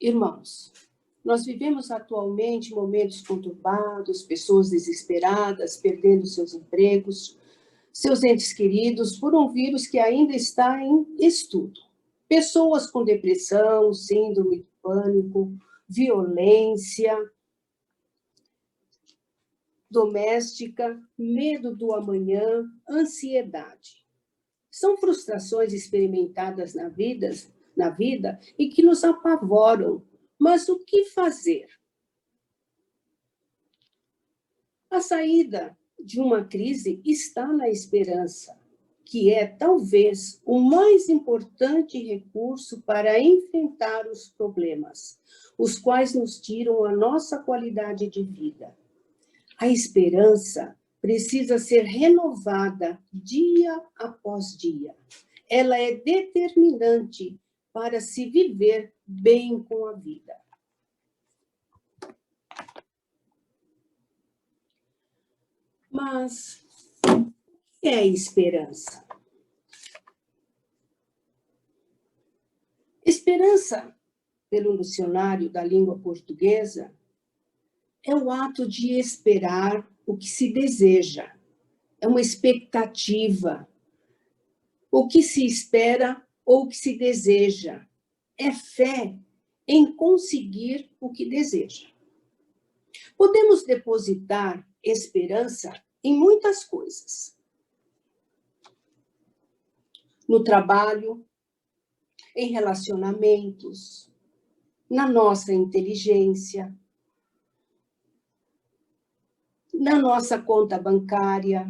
Irmãos, nós vivemos atualmente momentos conturbados, pessoas desesperadas, perdendo seus empregos, seus entes queridos, por um vírus que ainda está em estudo. Pessoas com depressão, síndrome do pânico, violência doméstica, medo do amanhã, ansiedade. São frustrações experimentadas na vida e que nos apavoram. Mas o que fazer? A saída de uma crise está na esperança, que é talvez o mais importante recurso para enfrentar os problemas, os quais nos tiram a nossa qualidade de vida. A esperança precisa ser renovada dia após dia. Ela é determinante para se viver bem com a vida. Mas o que é esperança? Esperança, pelo dicionário da língua portuguesa, é o ato de esperar o que se deseja. É uma expectativa. O que se espera ou o que se deseja. É fé em conseguir o que deseja. Podemos depositar esperança em muitas coisas. No trabalho, em relacionamentos, na nossa inteligência, na nossa conta bancária,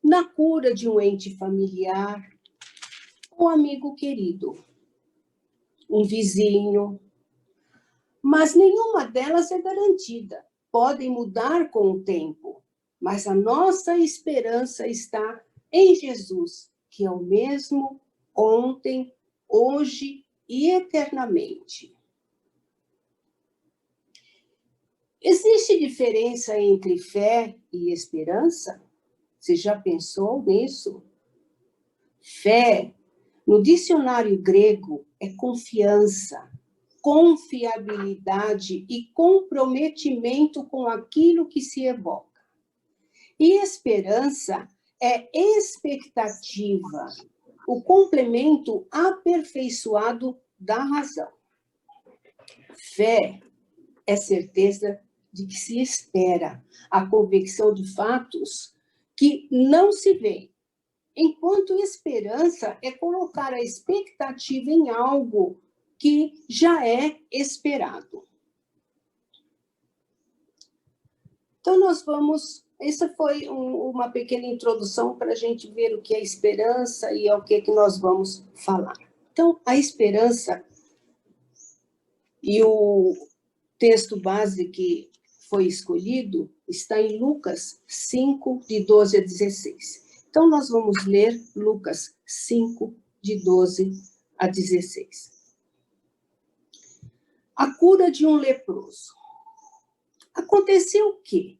na cura de um ente familiar, um amigo querido, um vizinho. Mas nenhuma delas é garantida. Podem mudar com o tempo, mas a nossa esperança está em Jesus, que é o mesmo ontem, hoje e eternamente. Existe diferença entre fé e esperança? Você já pensou nisso? Fé, no dicionário grego, é confiança, confiabilidade e comprometimento com aquilo que se evoca. E esperança é expectativa, o complemento aperfeiçoado da razão. Fé é certeza de que se espera, a convicção de fatos que não se veem. Enquanto esperança é colocar a expectativa em algo que já é esperado. Então, essa foi uma pequena introdução para a gente ver o que é esperança e ao que nós vamos falar. Então, a esperança e o texto base que foi escolhido está em Lucas 5, de 12 a 16. Então, nós vamos ler Lucas 5, de 12 a 16. A cura de um leproso. Aconteceu que,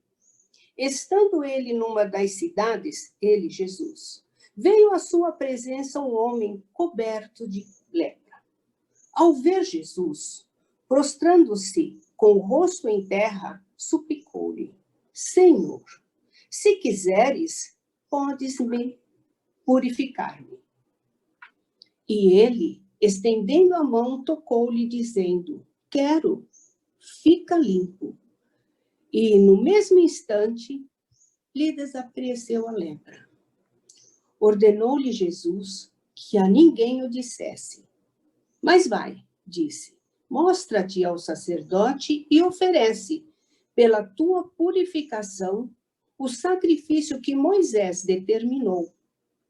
estando ele numa das cidades, ele, Jesus, veio à sua presença um homem coberto de lepra. Ao ver Jesus, prostrando-se com o rosto em terra, suplicou-lhe: Senhor, se quiseres, podes-me purificar-me. E ele, estendendo a mão, tocou-lhe, dizendo: Quero, fica limpo. E, no mesmo instante, lhe desapareceu a lepra. Ordenou-lhe Jesus que a ninguém o dissesse. Mas vai, disse, mostra-te ao sacerdote e oferece, pela tua purificação, o sacrifício que Moisés determinou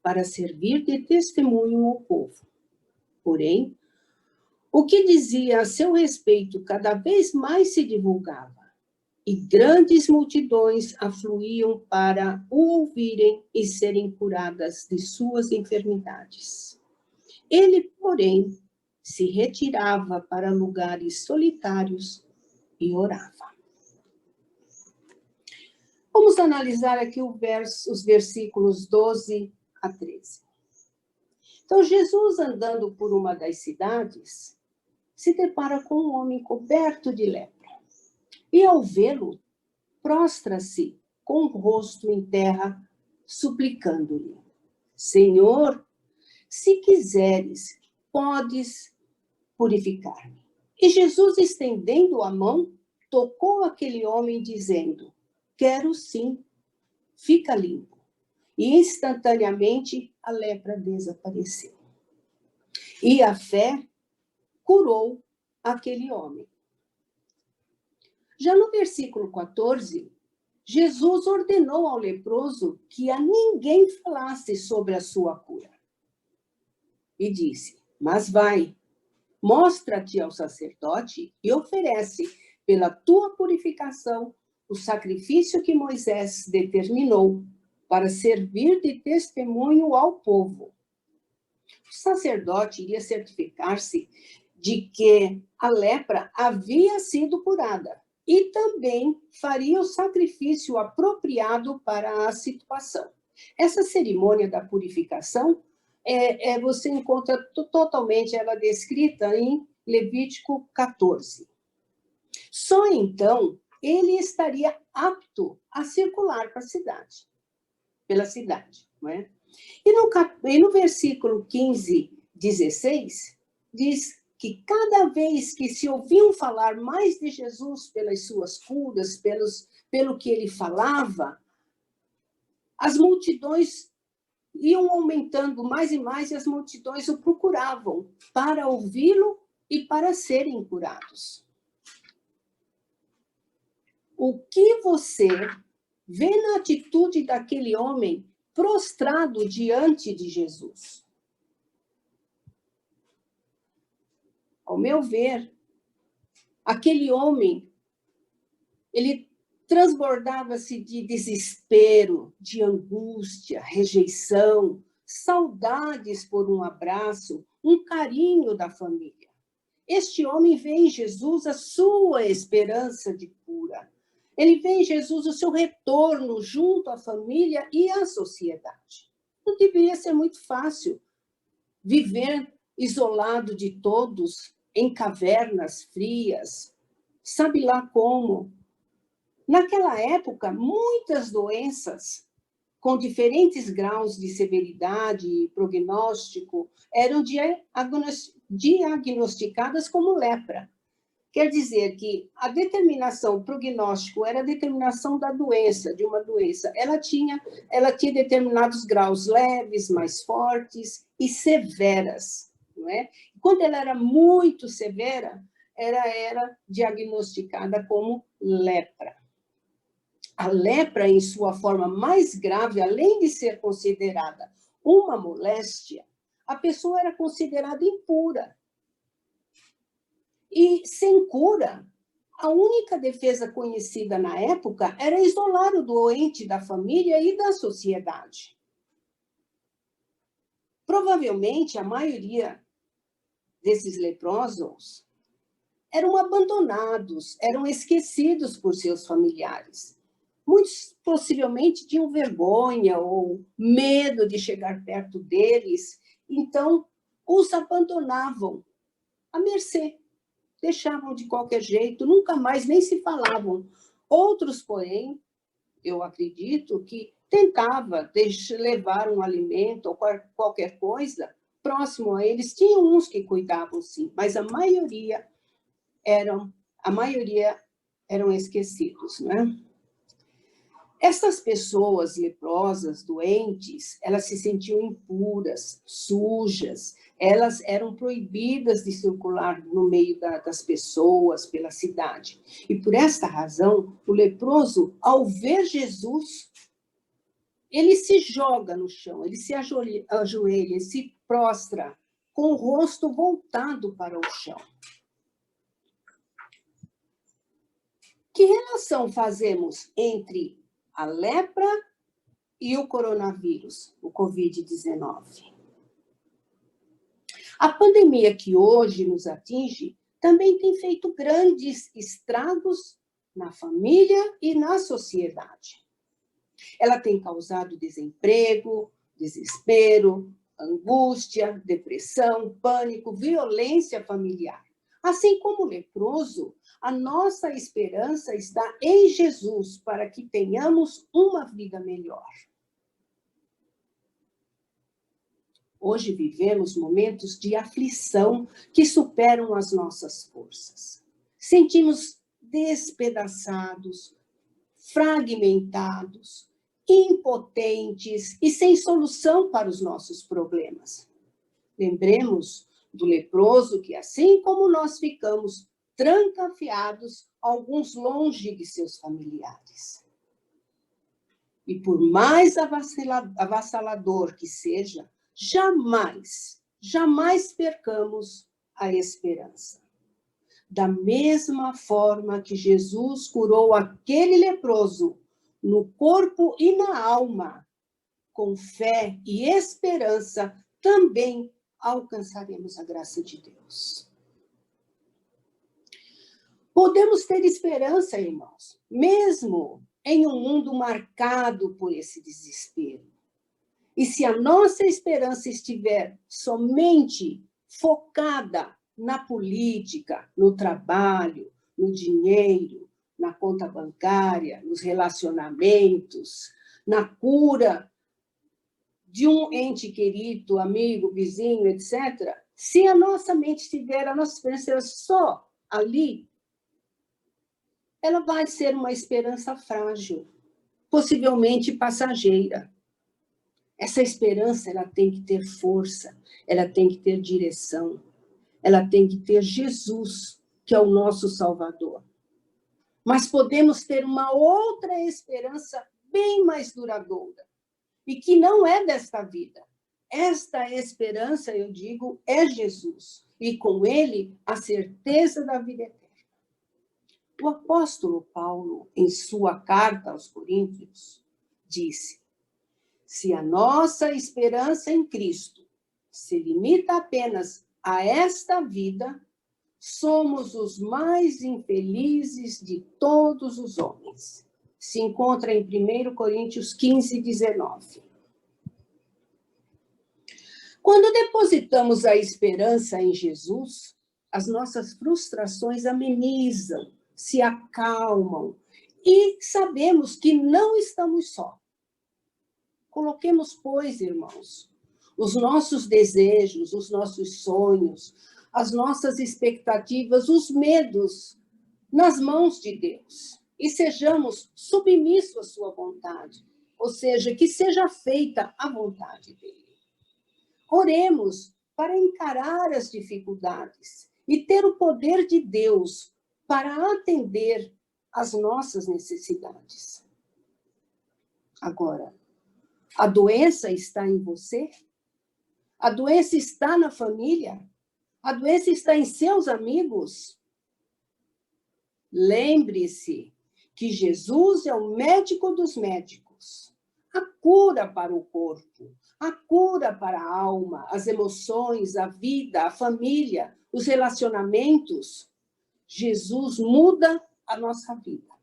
para servir de testemunho ao povo. Porém, o que dizia a seu respeito cada vez mais se divulgava, e grandes multidões afluíam para o ouvirem e serem curadas de suas enfermidades. Ele, porém, se retirava para lugares solitários e orava. Vamos analisar aqui os versículos 12 a 13. Então, Jesus, andando por uma das cidades, se depara com um homem coberto de lepra. E, ao vê-lo, prostra-se com o rosto em terra, suplicando-lhe: Senhor, se quiseres, podes purificar-me. E Jesus, estendendo a mão, tocou aquele homem, dizendo: Quero sim, fica limpo. E instantaneamente a lepra desapareceu. E a fé curou aquele homem. Já no versículo 14, Jesus ordenou ao leproso que a ninguém falasse sobre a sua cura. E disse: Mas vai, mostra-te ao sacerdote e oferece, pela tua purificação, o sacrifício que Moisés determinou para servir de testemunho ao povo. O sacerdote iria certificar-se de que a lepra havia sido curada e também faria o sacrifício apropriado para a situação. Essa cerimônia da purificação, você encontra totalmente ela descrita em Levítico 14. Só então ele estaria apto a circular pela cidade. Não é? E no versículo 15, 16, diz que cada vez que se ouviam falar mais de Jesus pelas suas curas, pelo que ele falava, as multidões iam aumentando mais e mais e as multidões o procuravam para ouvi-lo e para serem curados. O que você vê na atitude daquele homem prostrado diante de Jesus? Ao meu ver, aquele homem, ele transbordava-se de desespero, de angústia, rejeição, saudades por um abraço, um carinho da família. Este homem vê em Jesus a sua esperança de cura. Ele vê em Jesus o seu retorno junto à família e à sociedade. Não deveria ser muito fácil viver isolado de todos, em cavernas frias, sabe lá como. Naquela época, muitas doenças com diferentes graus de severidade e prognóstico eram diagnosticadas como lepra. Quer dizer que a determinação, o prognóstico era a determinação da doença, de uma doença. Ela tinha determinados graus leves, mais fortes e severas. Não é? Quando ela era muito severa, era diagnosticada como lepra. A lepra, em sua forma mais grave, além de ser considerada uma moléstia, a pessoa era considerada impura. E, sem cura, a única defesa conhecida na época era isolar o doente da família e da sociedade. Provavelmente, a maioria desses leprosos eram abandonados, eram esquecidos por seus familiares. Muitos possivelmente tinham vergonha ou medo de chegar perto deles, então os abandonavam à mercê. Deixavam de qualquer jeito, nunca mais nem se falavam. Outros, porém, eu acredito que tentava levar um alimento ou qualquer coisa próximo a eles. Tinham uns que cuidavam, sim, mas a maioria eram esquecidos, né? Essas pessoas leprosas, doentes, elas se sentiam impuras, sujas, elas eram proibidas de circular no meio das pessoas, pela cidade. E por esta razão, o leproso, ao ver Jesus, ele se joga no chão, ele se ajoelha, ele se prostra, com o rosto voltado para o chão. Que relação fazemos entre a lepra e o coronavírus, o Covid-19? A pandemia que hoje nos atinge também tem feito grandes estragos na família e na sociedade. Ela tem causado desemprego, desespero, angústia, depressão, pânico, violência familiar. Assim como o leproso, a nossa esperança está em Jesus para que tenhamos uma vida melhor. Hoje vivemos momentos de aflição que superam as nossas forças. Sentimos despedaçados, fragmentados, impotentes e sem solução para os nossos problemas. Lembremos do leproso que, assim como nós ficamos trancafiados, alguns longe de seus familiares. E por mais avassalador que seja, jamais percamos a esperança. Da mesma forma que Jesus curou aquele leproso no corpo e na alma, com fé e esperança, também alcançaremos a graça de Deus. Podemos ter esperança, irmãos, mesmo em um mundo marcado por esse desespero. E se a nossa esperança estiver somente focada na política, no trabalho, no dinheiro, na conta bancária, nos relacionamentos, na cura de um ente querido, amigo, vizinho, etc., se a nossa mente estiver, a nossa esperança só ali, ela vai ser uma esperança frágil, possivelmente passageira. Essa esperança, ela tem que ter força, ela tem que ter direção, ela tem que ter Jesus, que é o nosso Salvador. Mas podemos ter uma outra esperança bem mais duradoura, e que não é desta vida. Esta esperança, eu digo, é Jesus, e com ele a certeza da vida eterna. O apóstolo Paulo, em sua carta aos Coríntios, disse: se a nossa esperança em Cristo se limita apenas a esta vida, somos os mais infelizes de todos os homens. Se encontra em 1 Coríntios 15, 19. Quando depositamos a esperança em Jesus, as nossas frustrações amenizam, se acalmam e sabemos que não estamos só. Coloquemos, pois, irmãos, os nossos desejos, os nossos sonhos, as nossas expectativas, os medos nas mãos de Deus e sejamos submissos à sua vontade, ou seja, que seja feita a vontade dele. Oremos para encarar as dificuldades e ter o poder de Deus para atender às nossas necessidades. Agora, a doença está em você? A doença está na família? A doença está em seus amigos? Lembre-se que Jesus é o médico dos médicos. A cura para o corpo, a cura para a alma, as emoções, a vida, a família, os relacionamentos. Jesus muda a nossa vida.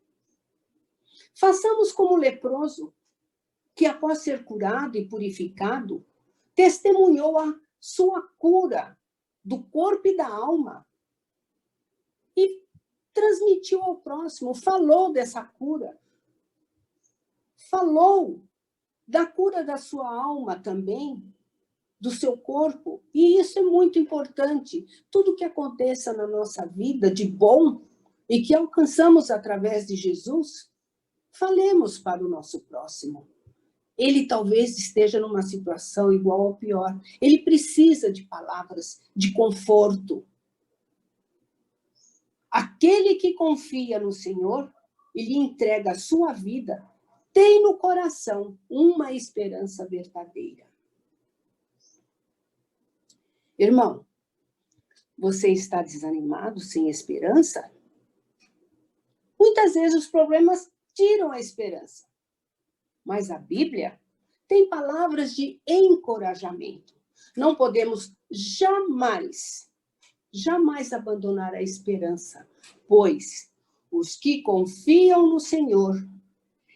Façamos como o leproso, que após ser curado e purificado, testemunhou a sua cura do corpo e da alma e transmitiu ao próximo, falou dessa cura, falou da cura da sua alma também, do seu corpo, e isso é muito importante. Tudo que aconteça na nossa vida de bom e que alcançamos através de Jesus, falemos para o nosso próximo. Ele talvez esteja numa situação igual ou pior. Ele precisa de palavras de conforto. Aquele que confia no Senhor e lhe entrega a sua vida, tem no coração uma esperança verdadeira. Irmão, você está desanimado, sem esperança? Muitas vezes os problemas tiram a esperança. Mas a Bíblia tem palavras de encorajamento. Não podemos jamais abandonar a esperança, pois os que confiam no Senhor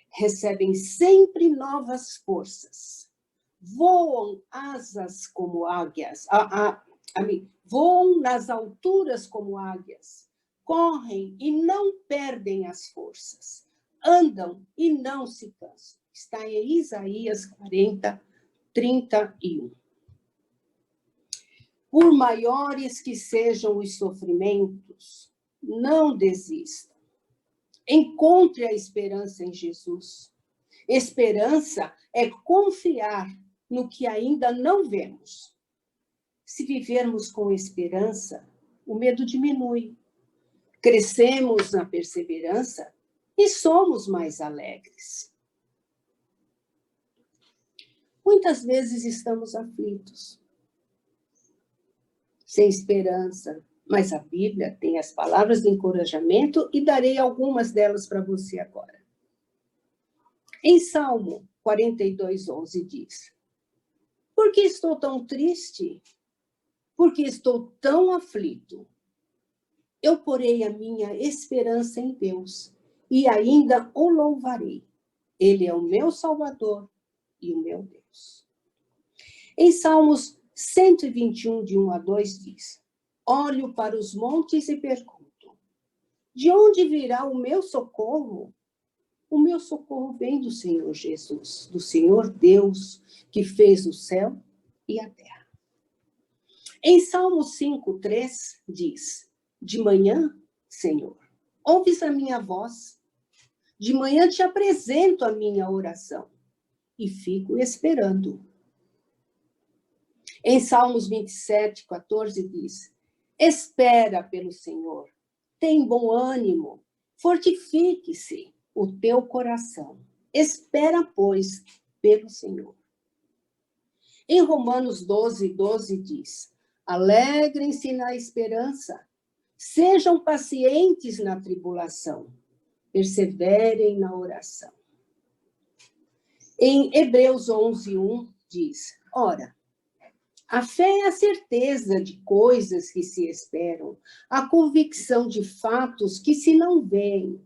recebem sempre novas forças, voam asas como águias, Voam nas alturas como águias, correm e não perdem as forças, andam e não se cansam. Está em Isaías 40, 31. Por maiores que sejam os sofrimentos, não desista. Encontre a esperança em Jesus. Esperança é confiar no que ainda não vemos. Se vivermos com esperança, o medo diminui. Crescemos na perseverança e somos mais alegres. Muitas vezes estamos aflitos, sem esperança, mas a Bíblia tem as palavras de encorajamento e darei algumas delas para você agora. Em Salmo 42:11 diz: por que estou tão triste? Por que estou tão aflito? Eu porei a minha esperança em Deus e ainda o louvarei. Ele é o meu Salvador e o meu Deus. Em Salmos 121, de 1 a 2, diz: olho para os montes e pergunto: de onde virá o meu socorro? O meu socorro vem do Senhor Jesus, do Senhor Deus, que fez o céu e a terra. Em Salmo 5:3 diz: de manhã, Senhor, ouves a minha voz. De manhã te apresento a minha oração e fico esperando. Em Salmos 27:14 diz: espera pelo Senhor, tem bom ânimo, fortifique-se o teu coração. Espera, pois, pelo Senhor. Em Romanos 12:12 diz: alegrem-se na esperança, sejam pacientes na tribulação, perseverem na oração. Em Hebreus 11:1 diz: ora, a fé é a certeza de coisas que se esperam, a convicção de fatos que se não veem.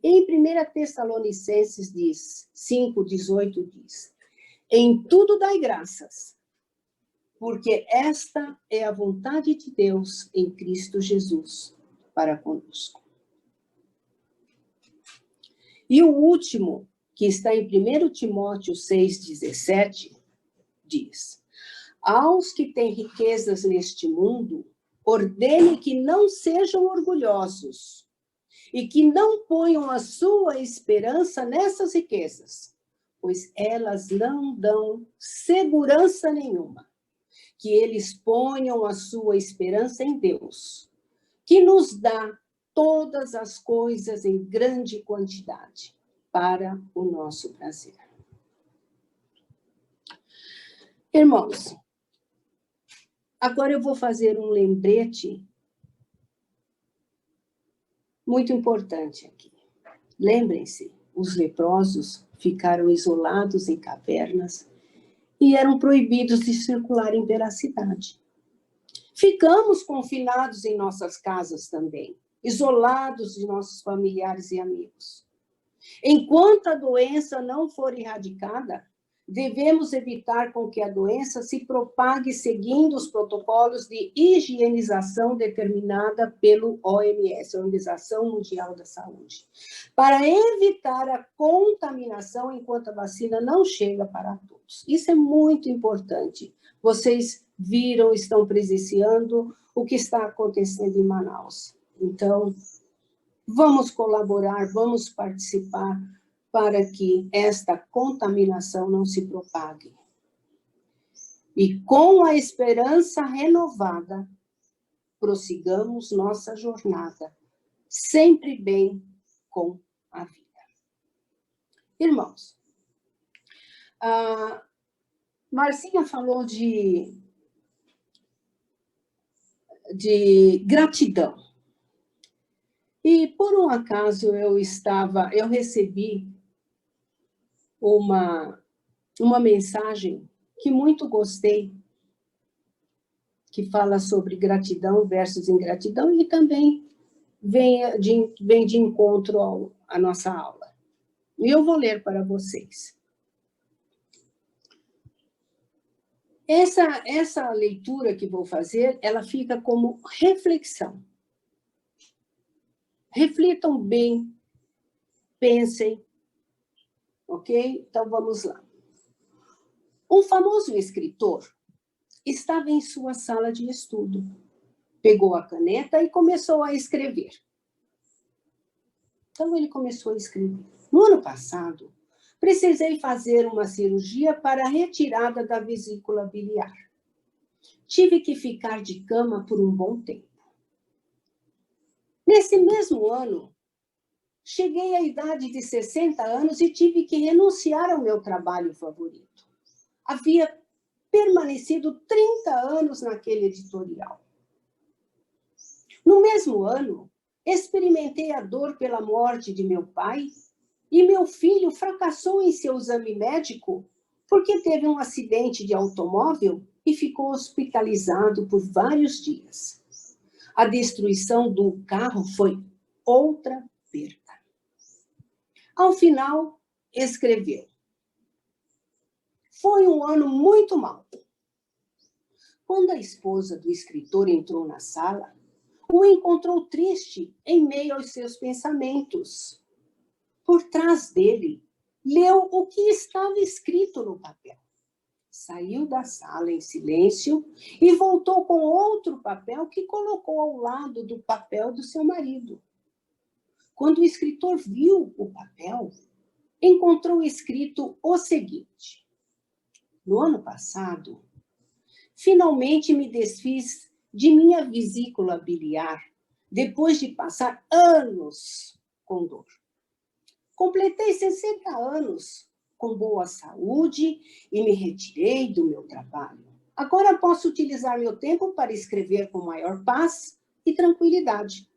Em 1 Tessalonicenses 5:18 diz: em tudo dai graças, porque esta é a vontade de Deus em Cristo Jesus para conosco. E o último, que está em 1 Timóteo 6:17, diz: aos que têm riquezas neste mundo, ordene que não sejam orgulhosos e que não ponham a sua esperança nessas riquezas, pois elas não dão segurança nenhuma. Que eles ponham a sua esperança em Deus, que nos dá todas as coisas em grande quantidade para o nosso prazer. Irmãos, agora eu vou fazer um lembrete muito importante aqui. Lembrem-se, os leprosos ficaram isolados em cavernas e eram proibidos de circularem pela cidade. Ficamos confinados em nossas casas também, isolados de nossos familiares e amigos. Enquanto a doença não for erradicada, devemos evitar com que a doença se propague seguindo os protocolos de higienização determinada pelo OMS, Organização Mundial da Saúde, para evitar a contaminação enquanto a vacina não chega para todos. Isso é muito importante. Vocês viram, estão presenciando o que está acontecendo em Manaus. Então, vamos colaborar, vamos participar para que esta contaminação não se propague. E com a esperança renovada, prossigamos nossa jornada, sempre bem com a vida. Irmãos, a Marcinha falou de gratidão. E, por um acaso, eu recebi uma mensagem que muito gostei, que fala sobre gratidão versus ingratidão, e também vem de encontro à nossa aula. E eu vou ler para vocês. Essa leitura que vou fazer, ela fica como reflexão. Reflitam bem, pensem, ok? Então, vamos lá. Um famoso escritor estava em sua sala de estudo. Pegou a caneta e começou a escrever. Então, ele começou a escrever. No ano passado, precisei fazer uma cirurgia para a retirada da vesícula biliar. Tive que ficar de cama por um bom tempo. Nesse mesmo ano, cheguei à idade de 60 anos e tive que renunciar ao meu trabalho favorito. Havia permanecido 30 anos naquele editorial. No mesmo ano, experimentei a dor pela morte de meu pai e meu filho fracassou em seu exame médico porque teve um acidente de automóvel e ficou hospitalizado por vários dias. A destruição do carro foi outra perda. Ao final, escreveu: foi um ano muito mau. Quando a esposa do escritor entrou na sala, o encontrou triste em meio aos seus pensamentos. Por trás dele, leu o que estava escrito no papel. Saiu da sala em silêncio e voltou com outro papel que colocou ao lado do papel do seu marido. Quando o escritor viu o papel, encontrou escrito o seguinte: no ano passado, finalmente me desfiz de minha vesícula biliar, depois de passar anos com dor. Completei 60 anos com boa saúde e me retirei do meu trabalho. Agora posso utilizar meu tempo para escrever com maior paz e tranquilidade.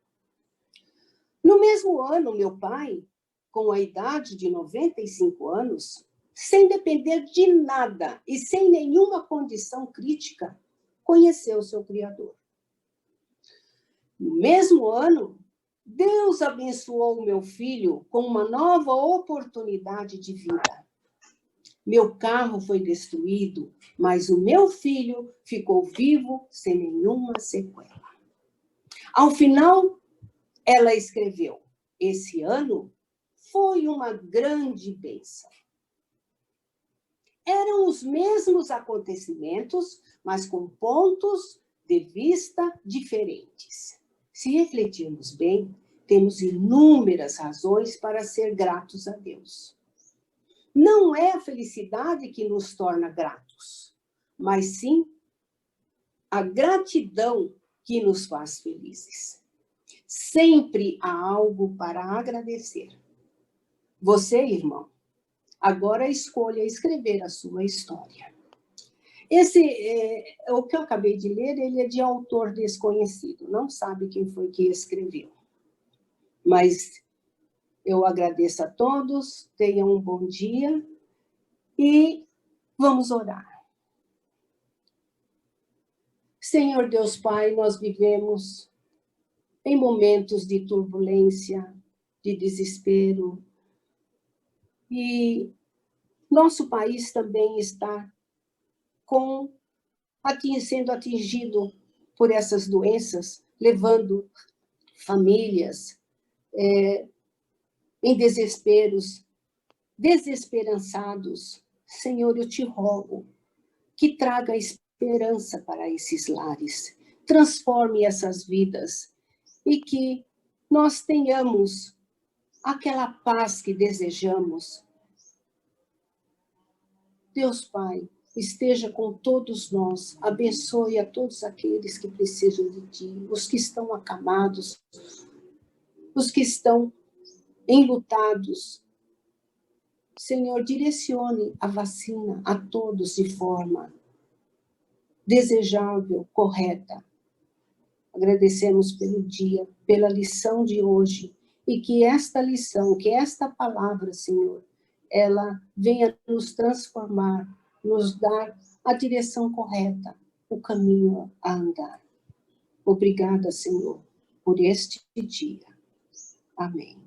No mesmo ano, meu pai, com a idade de 95 anos, sem depender de nada e sem nenhuma condição crítica, conheceu seu Criador. No mesmo ano, Deus abençoou o meu filho com uma nova oportunidade de vida. Meu carro foi destruído, mas o meu filho ficou vivo sem nenhuma sequela. Ao final, ela escreveu: esse ano foi uma grande bênção. Eram os mesmos acontecimentos, mas com pontos de vista diferentes. Se refletirmos bem, temos inúmeras razões para ser gratos a Deus. Não é a felicidade que nos torna gratos, mas sim a gratidão que nos faz felizes. Sempre há algo para agradecer. Você, irmão, agora escolha escrever a sua história. O que eu acabei de ler, ele é de autor desconhecido, não sabe quem foi que escreveu. Mas eu agradeço a todos, tenham um bom dia e vamos orar. Senhor Deus Pai, nós vivemos em momentos de turbulência, de desespero, e nosso país também está sendo atingido por essas doenças, levando famílias em desesperançados. Senhor, eu te rogo que traga esperança para esses lares, transforme essas vidas e que nós tenhamos aquela paz que desejamos. Deus Pai, esteja com todos nós, abençoe a todos aqueles que precisam de Ti, os que estão acamados, os que estão enlutados. Senhor, direcione a vacina a todos de forma desejável, correta. Agradecemos pelo dia, pela lição de hoje, e que esta lição, que esta palavra, Senhor, ela venha nos transformar, nos dar a direção correta, o caminho a andar. Obrigada, Senhor, por este dia. Amém.